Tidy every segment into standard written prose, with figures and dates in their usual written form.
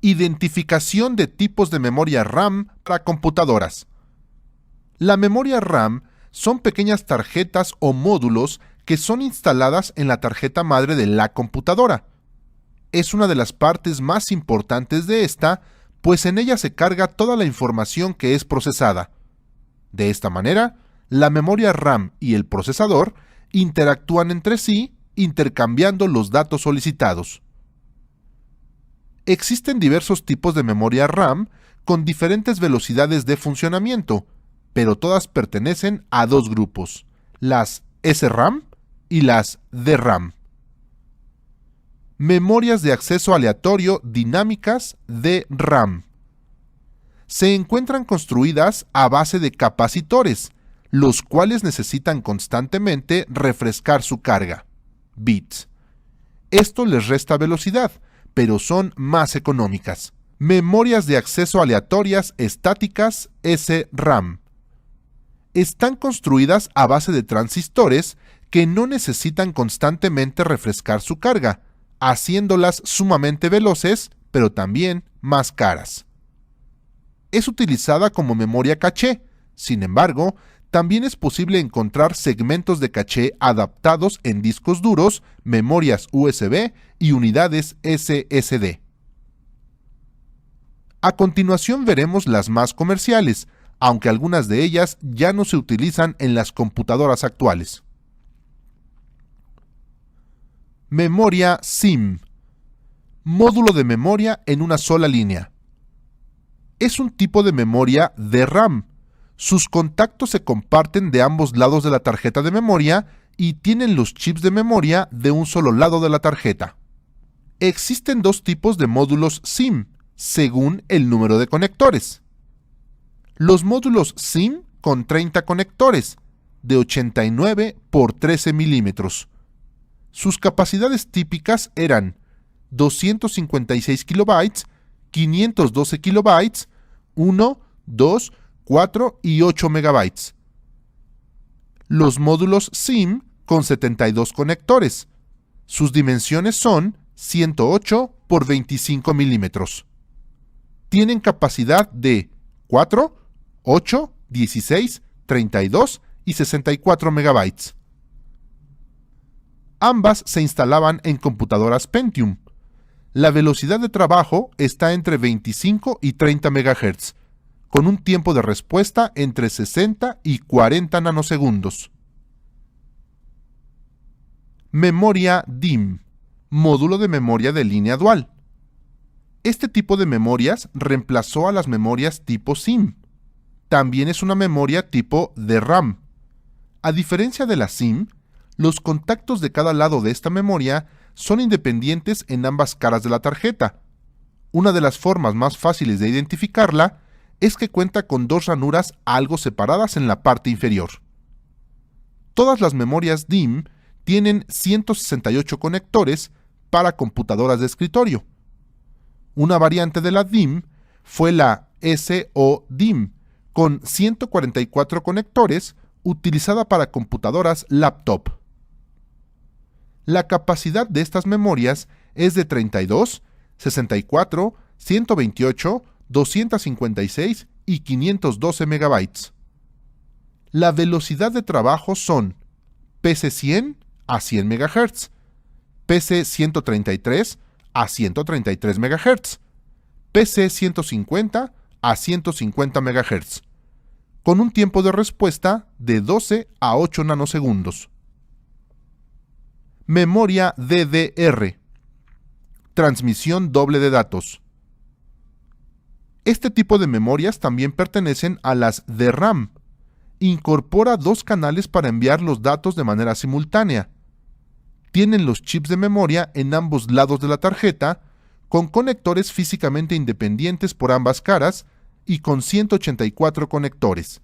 Identificación de tipos de memoria RAM para computadoras. La memoria RAM son pequeñas tarjetas o módulos que son instaladas en la tarjeta madre de la computadora. Es una de las partes más importantes de esta, pues en ella se carga toda la información que es procesada. De esta manera, la memoria RAM y el procesador interactúan entre sí, intercambiando los datos solicitados. Existen diversos tipos de memoria RAM con diferentes velocidades de funcionamiento, pero todas pertenecen a dos grupos, las SRAM y las DRAM. Memorias de acceso aleatorio dinámicas DRAM. Se encuentran construidas a base de capacitores, los cuales necesitan constantemente refrescar su carga, bits. Esto les resta velocidad, pero son más económicas. Memorias de acceso aleatorias estáticas SRAM. Están construidas a base de transistores que no necesitan constantemente refrescar su carga, haciéndolas sumamente veloces, pero también más caras. Es utilizada como memoria caché, sin embargo, también es posible encontrar segmentos de caché adaptados en discos duros, memorias USB y unidades SSD. A continuación veremos las más comerciales, aunque algunas de ellas ya no se utilizan en las computadoras actuales. Memoria SIM. Módulo de memoria en una sola línea. Es un tipo de memoria DRAM. Sus contactos se comparten de ambos lados de la tarjeta de memoria y tienen los chips de memoria de un solo lado de la tarjeta. Existen dos tipos de módulos SIM, según el número de conectores. Los módulos SIM con 30 conectores, de 89 por 13 milímetros. Sus capacidades típicas eran 256 kilobytes, 512 kilobytes, 1, 2, 4 y 8 megabytes. Los módulos SIM con 72 conectores. Sus dimensiones son 108 por 25 milímetros. Tienen capacidad de 4, 8, 16, 32 y 64 megabytes. Ambas se instalaban en computadoras Pentium. La velocidad de trabajo está entre 25 y 30 MHz, con un tiempo de respuesta entre 60 y 40 nanosegundos. Memoria DIMM, módulo de memoria de línea dual. Este tipo de memorias reemplazó a las memorias tipo SIM. También es una memoria tipo DRAM. A diferencia de la SIM, los contactos de cada lado de esta memoria son independientes en ambas caras de la tarjeta. Una de las formas más fáciles de identificarla es que cuenta con dos ranuras algo separadas en la parte inferior. Todas las memorias DIMM tienen 168 conectores para computadoras de escritorio. Una variante de la DIMM fue la SO-DIMM, con 144 conectores, utilizada para computadoras laptop. La capacidad de estas memorias es de 32, 64, 128, 256 y 512 megabytes. La velocidad de trabajo son PC100 a 100 MHz, PC133 a 133 MHz, PC150 a 150 MHz, con un tiempo de respuesta de 12 a 8 nanosegundos. Memoria DDR. Transmisión doble de datos. Este tipo de memorias también pertenecen a las DRAM. Incorpora dos canales para enviar los datos de manera simultánea. Tienen los chips de memoria en ambos lados de la tarjeta, con conectores físicamente independientes por ambas caras y con 184 conectores.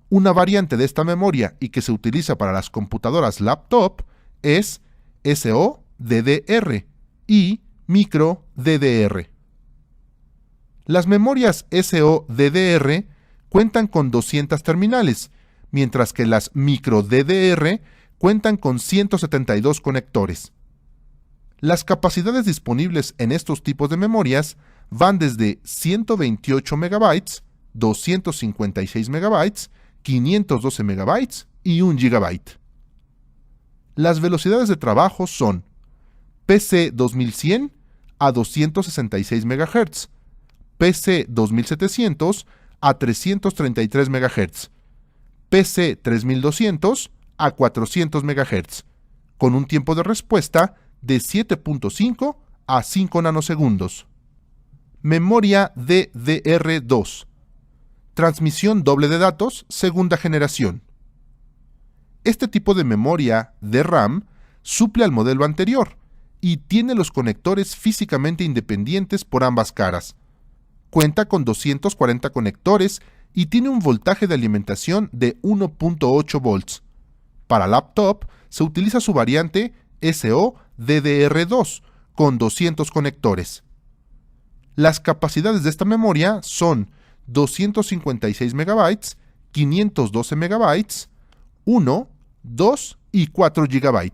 Una variante de esta memoria y que se utiliza para las computadoras laptop es SO-DDR y micro-DDR. Las memorias SO-DDR cuentan con 200 terminales, mientras que las micro-DDR cuentan con 172 conectores. Las capacidades disponibles en estos tipos de memorias van desde 128 MB, 256 MB, 512 MB y 1 GB. Las velocidades de trabajo son PC 2100 a 266 MHz, PC 2700 a 333 MHz, PC 3200 a 400 MHz, con un tiempo de respuesta de 7.5 a 5 nanosegundos. Memoria DDR2. Transmisión doble de datos, segunda generación. Este tipo de memoria DRAM suple al modelo anterior y tiene los conectores físicamente independientes por ambas caras. Cuenta con 240 conectores y tiene un voltaje de alimentación de 1.8 volts. Para laptop se utiliza su variante SO-DDR2 con 200 conectores. Las capacidades de esta memoria son 256 MB, 512 MB, 1, 2 y 4 GB.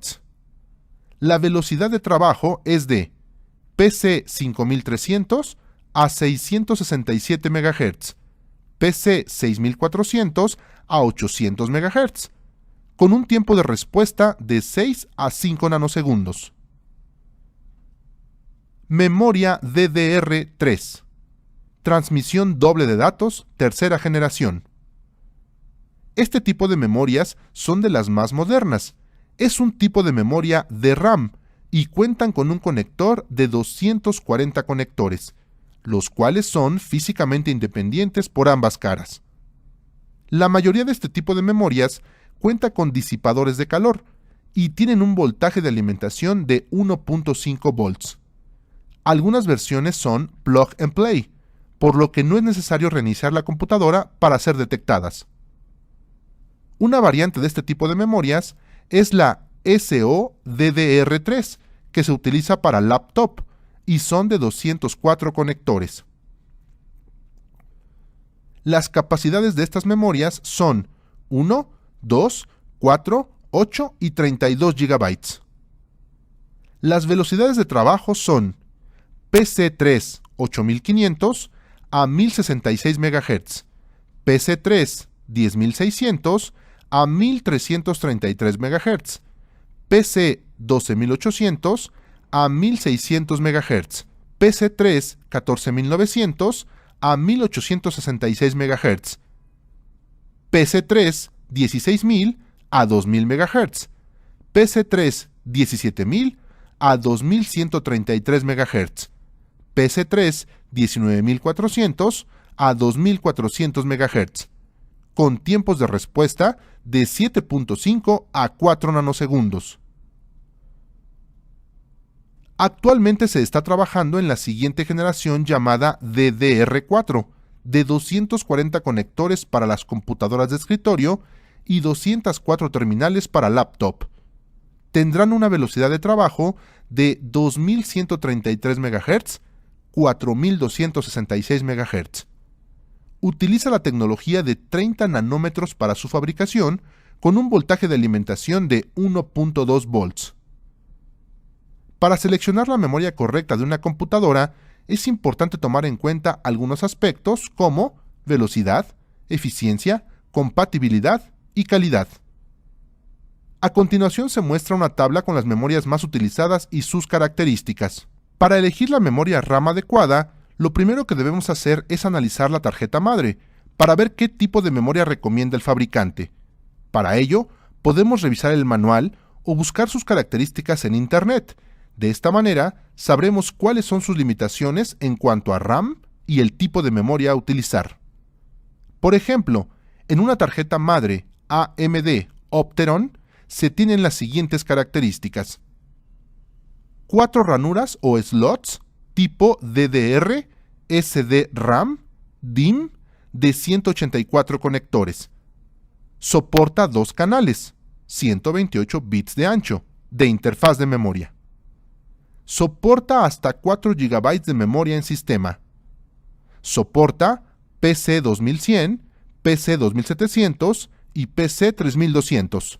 La velocidad de trabajo es de PC 5300 a 667 MHz, PC 6400 a 800 MHz, con un tiempo de respuesta de 6 a 5 nanosegundos. Memoria DDR3. Transmisión doble de datos, tercera generación. Este tipo de memorias son de las más modernas. Es un tipo de memoria DRAM y cuentan con un conector de 240 conectores, los cuales son físicamente independientes por ambas caras. La mayoría de este tipo de memorias cuenta con disipadores de calor y tienen un voltaje de alimentación de 1.5 volts. Algunas versiones son plug and play, por lo que no es necesario reiniciar la computadora para ser detectadas. Una variante de este tipo de memorias es la SO-DDR3, que se utiliza para laptop y son de 204 conectores. Las capacidades de estas memorias son 1, 2, 4, 8 y 32 GB. Las velocidades de trabajo son PC3 8500 a 1066 MHz, PC3 10600 a 1333 MHz, PC 12800 a 1600 MHz, PC3 14900 a 1866 MHz, PC3 16000 a 2000 MHz, PC3 17000 a 2133 MHz, PC3 19400 a 2400 MHz, con tiempos de respuesta de 7.5 a 4 nanosegundos. Actualmente se está trabajando en la siguiente generación llamada DDR4, de 240 conectores para las computadoras de escritorio y 204 terminales para laptop. Tendrán una velocidad de trabajo de 2133 MHz, 4266 MHz. Utiliza la tecnología de 30 nanómetros para su fabricación, con un voltaje de alimentación de 1.2 volts. Para seleccionar la memoria correcta de una computadora, es importante tomar en cuenta algunos aspectos como velocidad, eficiencia, compatibilidad y calidad. A continuación se muestra una tabla con las memorias más utilizadas y sus características. Para elegir la memoria RAM adecuada, lo primero que debemos hacer es analizar la tarjeta madre, para ver qué tipo de memoria recomienda el fabricante. Para ello, podemos revisar el manual o buscar sus características en Internet. De esta manera, sabremos cuáles son sus limitaciones en cuanto a RAM y el tipo de memoria a utilizar. Por ejemplo, en una tarjeta madre AMD Opteron se tienen las siguientes características: 4 ranuras o slots tipo DDR, SDRAM, DIMM de 184 conectores. Soporta 2 canales, 128 bits de ancho, de interfaz de memoria. Soporta hasta 4 GB de memoria en sistema. Soporta PC 2100, PC 2700 y PC 3200.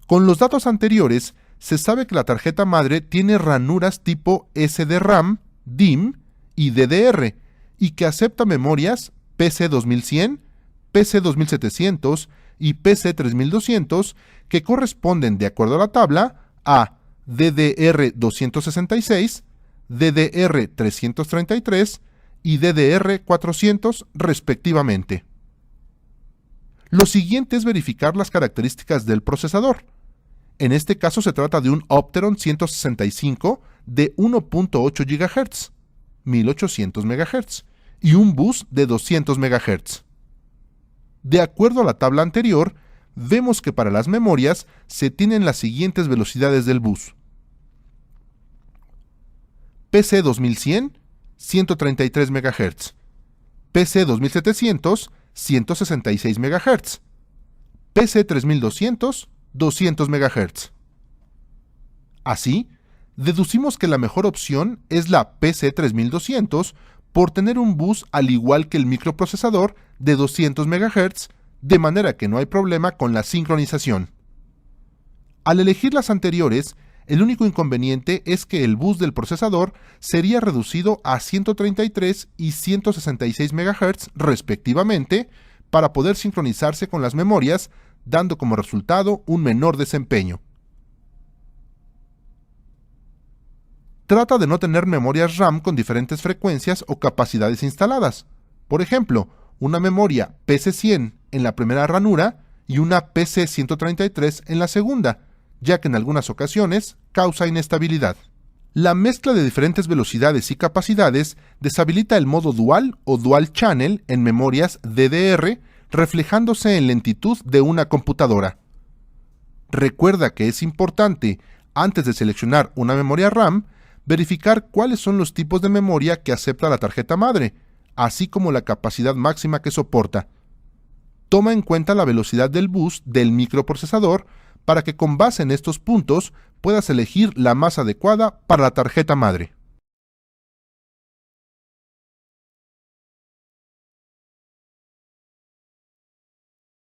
Con los datos anteriores, se sabe que la tarjeta madre tiene ranuras tipo SDRAM, DIMM y DDR, y que acepta memorias PC2100, PC2700 y PC3200 que corresponden, de acuerdo a la tabla, a DDR266, DDR333 y DDR400 respectivamente. Lo siguiente es verificar las características del procesador. En este caso se trata de un Opteron 165 de 1.8 GHz, 1800 MHz, y un bus de 200 MHz. De acuerdo a la tabla anterior, vemos que para las memorias se tienen las siguientes velocidades del bus. PC2100, 133 MHz. PC2700, 166 MHz. PC3200, 200 MHz. Así, deducimos que la mejor opción es la PC3200 por tener un bus al igual que el microprocesador de 200 MHz, de manera que no hay problema con la sincronización. Al elegir las anteriores, el único inconveniente es que el bus del procesador sería reducido a 133 y 166 MHz respectivamente para poder sincronizarse con las memorias, dando como resultado un menor desempeño. Trata de no tener memorias RAM con diferentes frecuencias o capacidades instaladas. Por ejemplo, una memoria PC100 en la primera ranura y una PC133 en la segunda, ya que en algunas ocasiones causa inestabilidad. La mezcla de diferentes velocidades y capacidades deshabilita el modo dual o dual channel en memorias DDR, reflejándose en lentitud de una computadora. Recuerda que es importante, antes de seleccionar una memoria RAM, verificar cuáles son los tipos de memoria que acepta la tarjeta madre, así como la capacidad máxima que soporta. Toma en cuenta la velocidad del bus del microprocesador para que con base en estos puntos puedas elegir la más adecuada para la tarjeta madre.